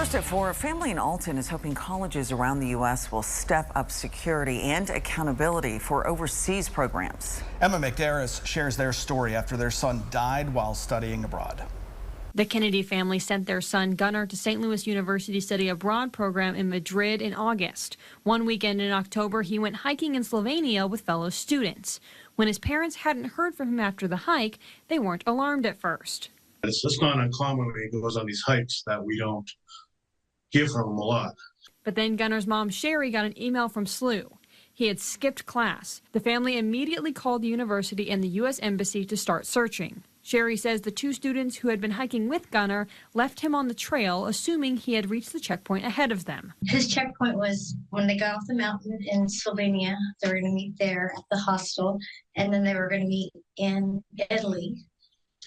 First at 4, a family in Alton is hoping colleges around the U.S. will step up security and accountability for overseas programs. Emma McDarris shares their story after their son died while studying abroad. The Kennedy family sent their son Gunnar to St. Louis University study abroad program in Madrid in August. One weekend in October, he went hiking in Slovenia with fellow students. When his parents hadn't heard from him after the hike, they weren't alarmed at first. It's just not uncommon when he goes on these hikes that we don't hear from him a lot. But then Gunnar's mom, Sherry, got an email from SLU. He had skipped class. The family immediately called the university and the U.S. Embassy to start searching. Sherry says the two students who had been hiking with Gunnar left him on the trail, assuming he had reached the checkpoint ahead of them. His checkpoint was when they got off the mountain in Slovenia. They were going to meet there at the hostel, and then they were going to meet in Italy.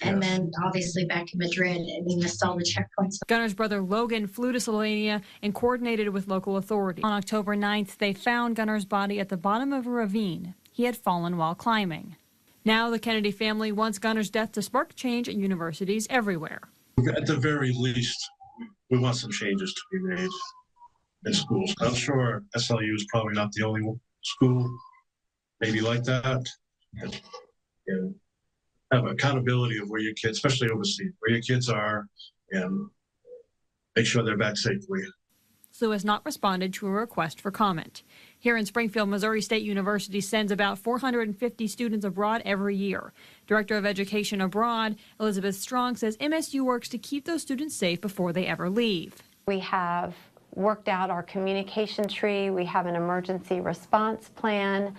And then obviously back in Madrid, and we missed all the checkpoints. Gunnar's brother Logan flew to Slovenia and coordinated with local authorities. On October 9th, they found Gunnar's body at the bottom of a ravine. He had fallen while climbing. Now the Kennedy family wants Gunnar's death to spark change at universities everywhere. At the very least, we want some changes to be made in schools. I'm sure SLU is probably not the only school maybe like that. And have accountability of where your kids, especially overseas, where your kids are, and make sure they're back safely. SLU has not responded to a request for comment. Here in Springfield, Missouri State University sends about 450 students abroad every year. Director of Education Abroad, Elizabeth Strong, says MSU works to keep those students safe before they ever leave. We have worked out our communication tree. We have an emergency response plan.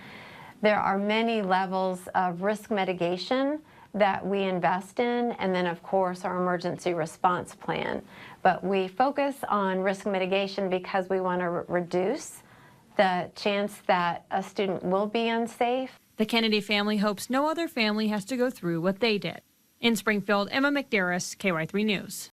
There are many levels of risk mitigation that we invest in, and then of course our emergency response plan. But we focus on risk mitigation because we want to reduce the chance that a student will be unsafe. The Kennedy family hopes no other family has to go through what they did. In Springfield, Emma McDarris, KY3 News.